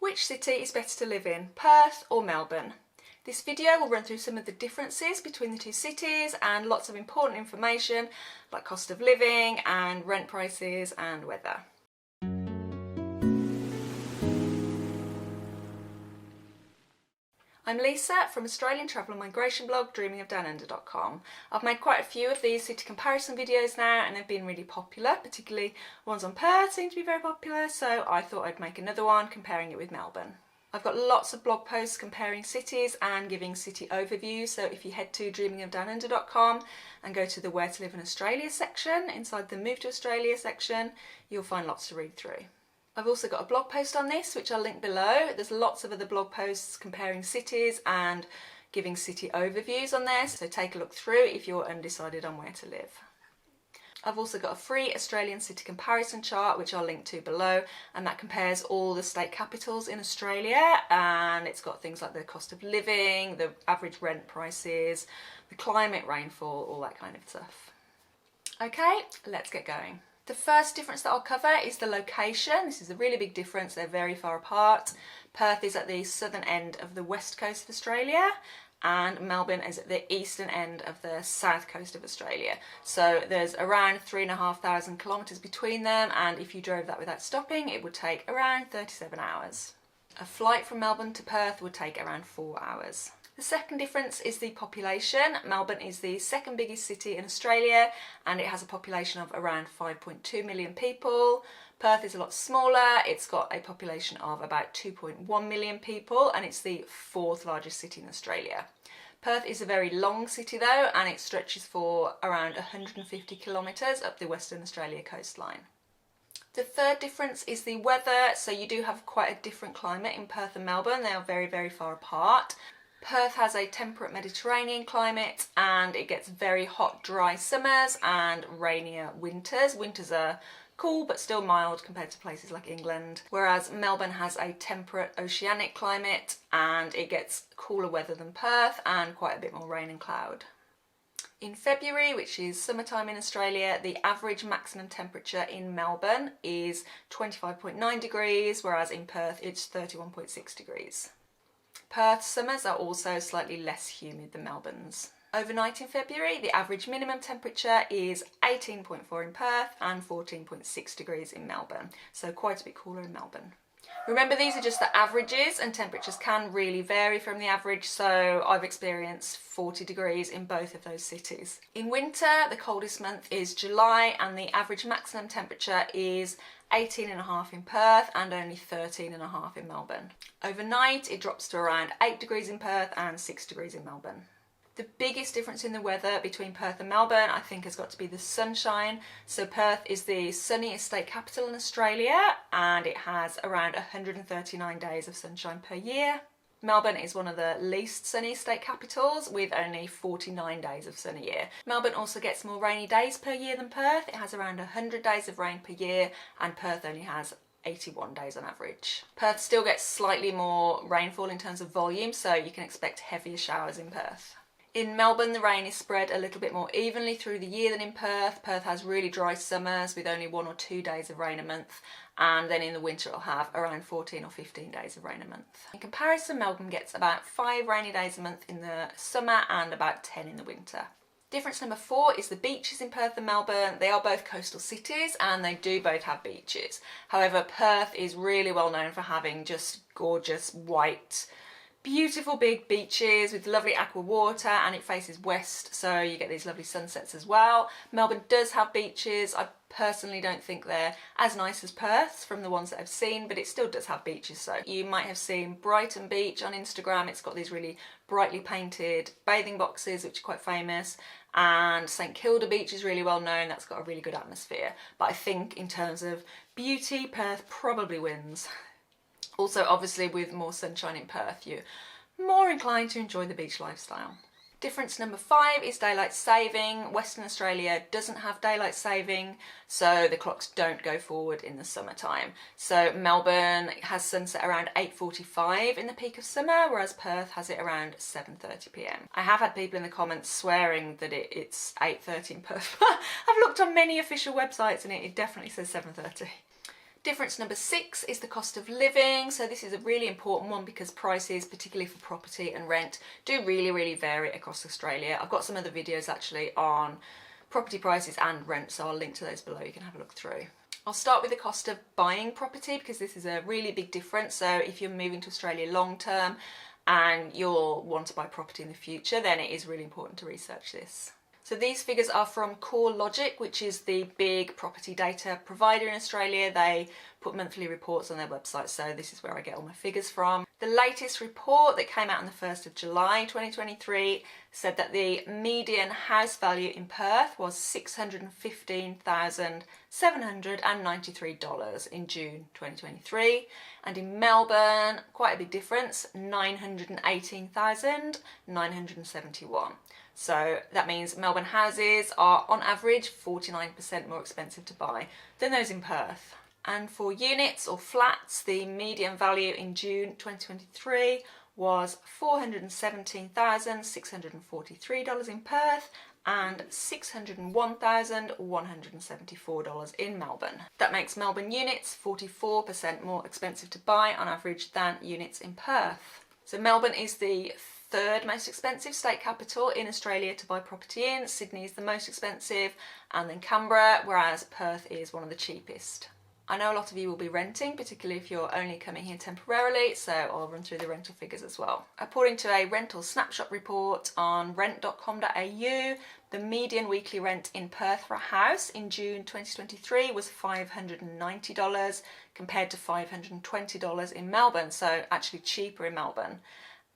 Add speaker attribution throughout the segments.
Speaker 1: Which city is better to live in, Perth or Melbourne? This video will run through some of the differences between the two cities and lots of important information like cost of living and rent prices and weather. I'm Lisa from Australian travel and migration blog dreamingofdownunder.com. I've made quite a few of these city comparison videos now and they've been really popular, particularly ones on Perth seem to be very popular, so I thought I'd make another one comparing it with Melbourne. I've got lots of blog posts comparing cities and giving city overviews, so if you head to dreamingofdownunder.com and go to the Where to Live in Australia section, inside the Move to Australia section, you'll find lots to read through. I've also got a blog post on this, which I'll link below. There's lots of other blog posts comparing cities and giving city overviews on there, so take a look through if you're undecided on where to live. I've also got a free Australian city comparison chart, which I'll link to below, and that compares all the state capitals in Australia, and it's got things like the cost of living, the average rent prices, the climate, rainfall, all that kind of stuff. Okay, let's get going. The first difference that I'll cover is the location. This is a really big difference, they're very far apart. Perth is at the southern end of the west coast of Australia and Melbourne is at the eastern end of the south coast of Australia. So there's around 3,500 kilometres between them, and if you drove that without stopping it would take around 37 hours. A flight from Melbourne to Perth would take around 4 hours. The second difference is the population. Melbourne is the second biggest city in Australia and it has a population of around 5.2 million people. Perth is a lot smaller, it's got a population of about 2.1 million people and it's the fourth largest city in Australia. Perth is a very long city though, and it stretches for around 150 kilometres up the Western Australia coastline. The third difference is the weather, so you do have quite a different climate in Perth and Melbourne. They are very, very far apart. Perth has a temperate Mediterranean climate and it gets very hot, dry summers and rainier winters. Winters are cool but still mild compared to places like England, whereas Melbourne has a temperate oceanic climate and it gets cooler weather than Perth and quite a bit more rain and cloud. In February, which is summertime in Australia, the average maximum temperature in Melbourne is 25.9 degrees, whereas in Perth it's 31.6 degrees. Perth's summers are also slightly less humid than Melbourne's. Overnight in February, the average minimum temperature is 18.4 in Perth and 14.6 degrees in Melbourne, so quite a bit cooler in Melbourne. Remember, these are just the averages and temperatures can really vary from the average, so I've experienced 40 degrees in both of those cities. In winter, the coldest month is July and the average maximum temperature is 18.5 in Perth and only 13.5 in Melbourne. Overnight, it drops to around 8 degrees in Perth and 6 degrees in Melbourne. The biggest difference in the weather between Perth and Melbourne, I think, has got to be the sunshine. So Perth is the sunniest state capital in Australia and it has around 139 days of sunshine per year. Melbourne is one of the least sunny state capitals with only 49 days of sun a year. Melbourne also gets more rainy days per year than Perth. It has around 100 days of rain per year and Perth only has 81 days on average. Perth still gets slightly more rainfall in terms of volume, so you can expect heavier showers in Perth. In Melbourne, the rain is spread a little bit more evenly through the year than in Perth. Perth has really dry summers with only 1 or 2 days of rain a month, and then in the winter it'll have around 14 or 15 days of rain a month. In comparison, Melbourne gets about 5 rainy days a month in the summer and about 10 in the winter. Difference number 4 is the beaches in Perth and Melbourne. They are both coastal cities and they do both have beaches. However, Perth is really well known for having just gorgeous white, beautiful big beaches with lovely aqua water, and it faces west, so you get these lovely sunsets as well. Melbourne does have beaches. I personally don't think they're as nice as Perth's from the ones that I've seen, but it still does have beaches. So you might have seen Brighton Beach on Instagram. It's got these really brightly painted bathing boxes which are quite famous, and St Kilda Beach is really well known. That's got a really good atmosphere, but I think in terms of beauty, Perth probably wins. Also, obviously, with more sunshine in Perth, you're more inclined to enjoy the beach lifestyle. Difference number 5 is daylight saving. Western Australia doesn't have daylight saving, so the clocks don't go forward in the summertime. So Melbourne has sunset around 8:45 in the peak of summer, whereas Perth has it around 7:30 p.m. I have had people in the comments swearing that it's 8:30 in Perth. I've looked on many official websites and it definitely says 7:30. Difference number 6 is the cost of living. So this is a really important one because prices, particularly for property and rent, do really vary across Australia. I've got some other videos actually on property prices and rent, so I'll link to those below, you can have a look through. I'll start with the cost of buying property because this is a really big difference. So if you're moving to Australia long term and you'll want to buy property in the future, then it is really important to research this. So these figures are from CoreLogic, which is the big property data provider in Australia. They put monthly reports on their website, so this is where I get all my figures from. The latest report that came out on the 1st of July 2023 said that the median house value in Perth was $615,793 in June 2023, and in Melbourne, quite a big difference, $918,971. So that means Melbourne houses are on average 49% more expensive to buy than those in Perth. And for units or flats, the median value in June 2023 was $417,643 in Perth and $601,174 in Melbourne. That makes Melbourne units 44% more expensive to buy on average than units in Perth. So Melbourne is the third most expensive state capital in Australia to buy property in. Sydney is the most expensive, and then Canberra, whereas Perth is one of the cheapest. I know a lot of you will be renting, particularly if you're only coming here temporarily, so I'll run through the rental figures as well. According to a rental snapshot report on rent.com.au, the median weekly rent in Perth for a house in June 2023 was $590 compared to $520 in Melbourne, so actually cheaper in Melbourne.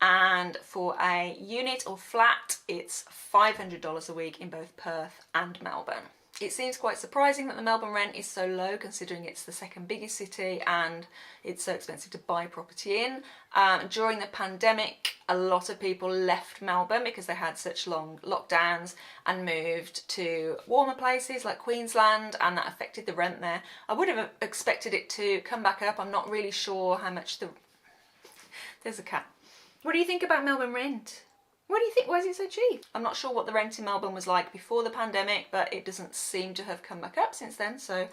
Speaker 1: And for a unit or flat, it's $500 a week in both Perth and Melbourne. It seems quite surprising that the Melbourne rent is so low considering it's the second biggest city and it's so expensive to buy property in. During the pandemic, a lot of people left Melbourne because they had such long lockdowns and moved to warmer places like Queensland, and that affected the rent there. I would have expected it to come back up. I'm not really sure how much There's a cat. What do you think about Melbourne rent? What do you think? Why is it so cheap? I'm not sure what the rent in Melbourne was like before the pandemic, but it doesn't seem to have come back up since then, so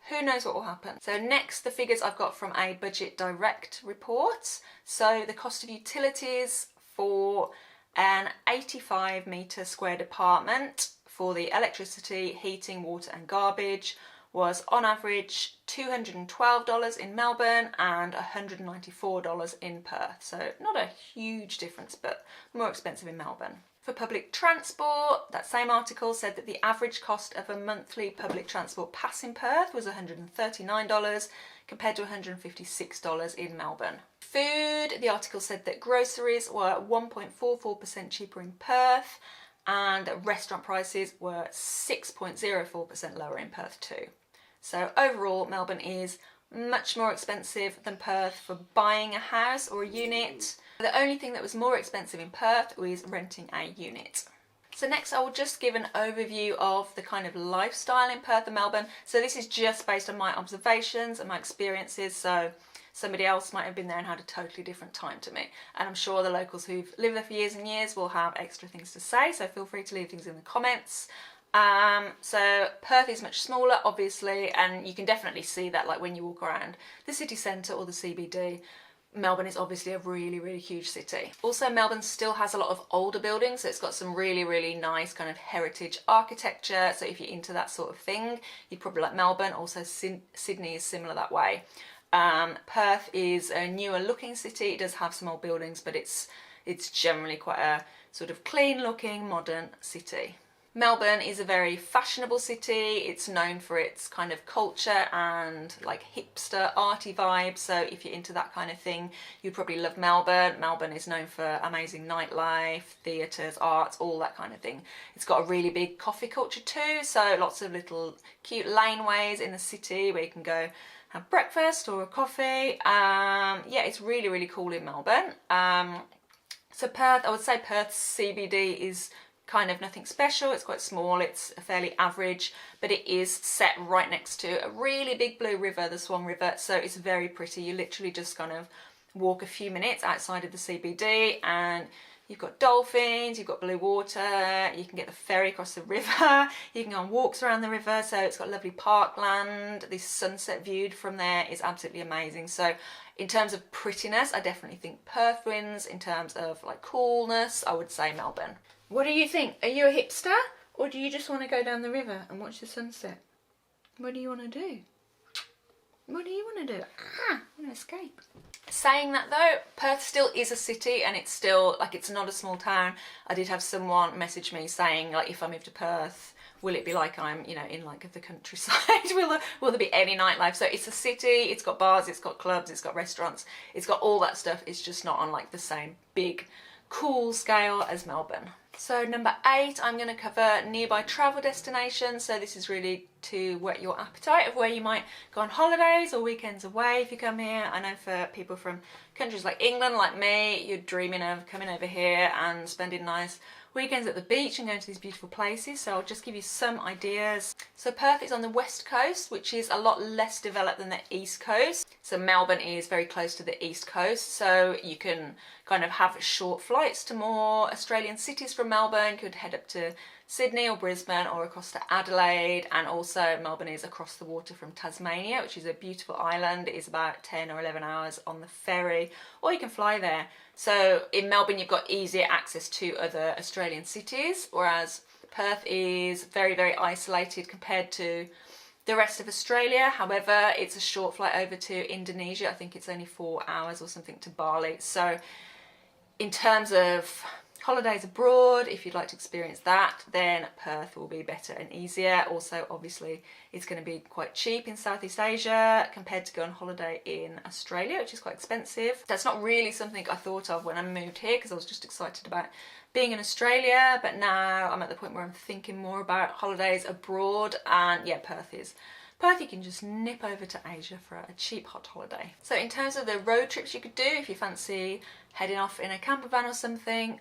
Speaker 1: who knows what will happen. So next, the figures I've got from a Budget Direct report. So the cost of utilities for an 85 metre squared apartment for the electricity, heating, water and garbage was on average $212 in Melbourne and $194 in Perth. So not a huge difference, but more expensive in Melbourne. For public transport, that same article said that the average cost of a monthly public transport pass in Perth was $139 compared to $156 in Melbourne. Food, the article said that groceries were 1.44% cheaper in Perth and restaurant prices were 6.04% lower in Perth too. So overall, Melbourne is much more expensive than Perth for buying a house or a unit. The only thing that was more expensive in Perth was renting a unit. So next I will just give an overview of the kind of lifestyle in Perth and Melbourne. So this is just based on my observations and my experiences. So somebody else might have been there and had a totally different time to me. And I'm sure the locals who've lived there for years and years will have extra things to say. So feel free to leave things in the comments. So Perth is much smaller, obviously, and you can definitely see that like when you walk around the city centre or the CBD. Melbourne is obviously a really huge city. Also, Melbourne still has a lot of older buildings, so it's got some really nice kind of heritage architecture. So if you're into that sort of thing, you'd probably like Melbourne. Also, Sydney is similar that way. Perth is a newer looking city. It does have some old buildings, but it's generally quite a sort of clean looking modern city. Melbourne is a very fashionable city. It's known for its kind of culture and like hipster arty vibe. So if you're into that kind of thing, you'd probably love Melbourne. Melbourne is known for amazing nightlife, theatres, arts, all that kind of thing. It's got a really big coffee culture too. So lots of little cute laneways in the city where you can go have breakfast or a coffee. Yeah, it's really cool in Melbourne. So Perth, I would say Perth's CBD is kind of nothing special. It's quite small, it's fairly average, but it is set right next to a really big blue river, the Swan River, so it's very pretty. You literally just kind of walk a few minutes outside of the CBD and You've got dolphins, you've got blue water, you can get the ferry across the river, you can go on walks around the river, so it's got lovely parkland. This sunset viewed from there is absolutely amazing. So in terms of prettiness, I definitely think Perth wins. In terms of like coolness, I would say Melbourne. What do you think? Are you a hipster, or do you just want to go down the river and watch the sunset? What do you want to do? What do you want to do? I want to escape. Saying that though, Perth still is a city, and it's still, like, it's not a small town. I did have someone message me saying, like, if I move to Perth, will it be like I'm, you know, in like the countryside? will there be any nightlife? So it's a city, it's got bars, it's got clubs, it's got restaurants, it's got all that stuff. It's just not on like the same big, cool scale as Melbourne. So number 8, I'm going to cover nearby travel destinations. So this is really to whet your appetite of where you might go on holidays or weekends away if you come here. I know for people from countries like England, like me, you're dreaming of coming over here and spending nice weekends at the beach and going to these beautiful places. So I'll just give you some ideas. So Perth is on the west coast, which is a lot less developed than the east coast. So Melbourne is very close to the east coast, so you can kind of have short flights to more Australian cities from Melbourne. You could head up to Sydney or Brisbane or across to Adelaide, and also Melbourne is across the water from Tasmania, which is a beautiful island. It is about 10 or 11 hours on the ferry, or you can fly there. So in Melbourne you've got easier access to other Australian cities, whereas Perth is very, very isolated compared to the rest of Australia. However, it's a short flight over to Indonesia. I think it's only 4 hours or something to Bali. So in terms of holidays abroad, if you'd like to experience that, then Perth will be better and easier. Also, obviously, it's going to be quite cheap in Southeast Asia compared to go on holiday in Australia, which is quite expensive. That's not really something I thought of when I moved here, because I was just excited about being in Australia, but now I'm at the point where I'm thinking more about holidays abroad, and yeah, Perth you can just nip over to Asia for a cheap hot holiday. So in terms of the road trips you could do if you fancy heading off in a camper van or something,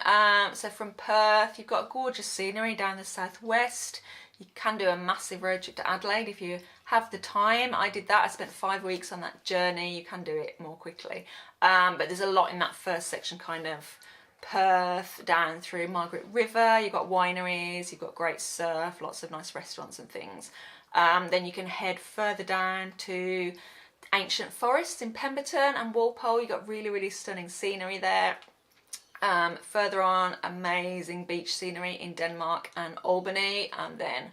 Speaker 1: so from Perth you've got gorgeous scenery down the southwest. You can do a massive road trip to Adelaide if you have the time. I did that. I spent 5 weeks on that journey. You can do it more quickly, but there's a lot in that first section, kind of Perth down through Margaret River. You've got wineries, you've got great surf, lots of nice restaurants and things. Then you can head further down to ancient forests in Pemberton and Walpole. You've got really, really stunning scenery there. Further on, amazing beach scenery in Denmark and Albany. And then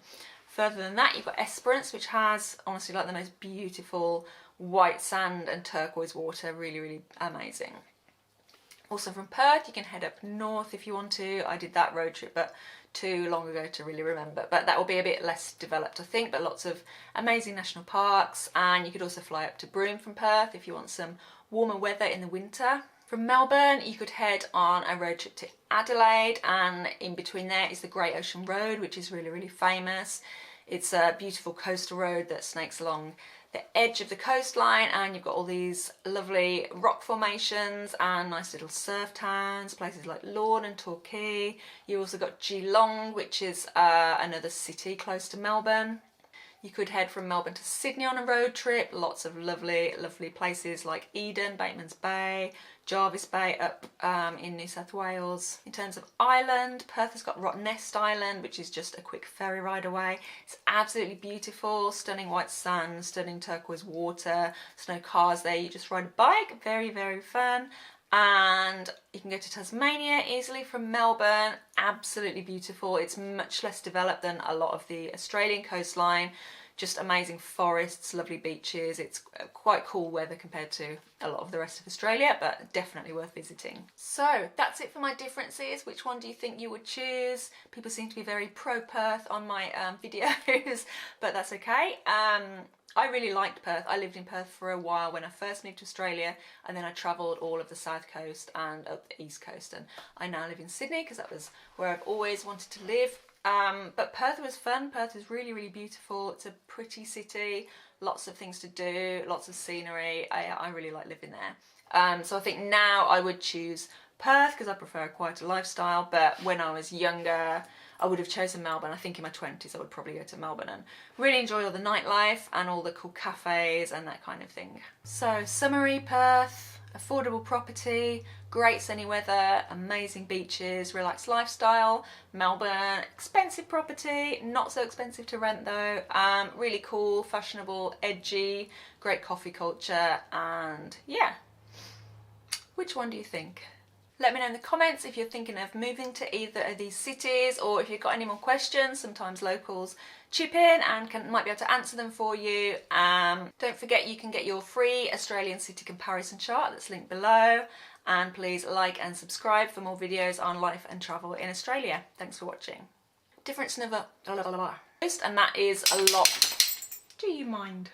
Speaker 1: further than that, you've got Esperance, which has honestly like the most beautiful white sand and turquoise water. Really, really amazing. Also from Perth, you can head up north if you want to. I did that road trip, but too long ago to really remember. But that will be a bit less developed, I think, but lots of amazing national parks. And you could also fly up to Broome from Perth if you want some warmer weather in the winter. From Melbourne, you could head on a road trip to Adelaide, and in between there is the Great Ocean Road, which is really, really famous. It's a beautiful coastal road that snakes along the edge of the coastline, and you've got all these lovely rock formations and nice little surf towns, places like Lorne and Torquay. You also got Geelong, which is another city close to Melbourne. You could head from Melbourne to Sydney on a road trip. Lots of lovely, lovely places like Eden, Bateman's Bay, Jarvis Bay up in New South Wales. In terms of island, Perth has got Rottnest Island, which is just a quick ferry ride away. It's absolutely beautiful, stunning white sand, stunning turquoise water, there's no cars there, you just ride a bike, very, very fun. And you can go to Tasmania easily from Melbourne, absolutely beautiful. It's much less developed than a lot of the Australian coastline, just amazing forests, lovely beaches. It's quite cool weather compared to a lot of the rest of Australia, but definitely worth visiting. So that's it for my differences. Which one do you think you would choose? People seem to be very pro-Perth on my videos, but that's okay. I really liked Perth. I lived in Perth for a while when I first moved to Australia, and then I travelled all of the south coast and up the east coast, and I now live in Sydney because that was where I've always wanted to live. But Perth was fun. Perth is really, really beautiful. It's a pretty city, lots of things to do, lots of scenery. I really like living there. So I think now I would choose Perth because I prefer quite a lifestyle, but when I was younger I would have chosen Melbourne. I think in my 20s I would probably go to Melbourne and really enjoy all the nightlife and all the cool cafes and that kind of thing. So summary, Perth, affordable property, great sunny weather, amazing beaches, relaxed lifestyle. Melbourne, expensive property, not so expensive to rent though. Really cool, fashionable, edgy, great coffee culture, and yeah. Which one do you think? Let me know in the comments if you're thinking of moving to either of these cities, or if you've got any more questions. Sometimes locals chip in and might be able to answer them for you. Don't forget you can get your free Australian city comparison chart that's linked below. And please like and subscribe for more videos on life and travel in Australia. Thanks for watching. Difference never, and that is a lot. Do you mind?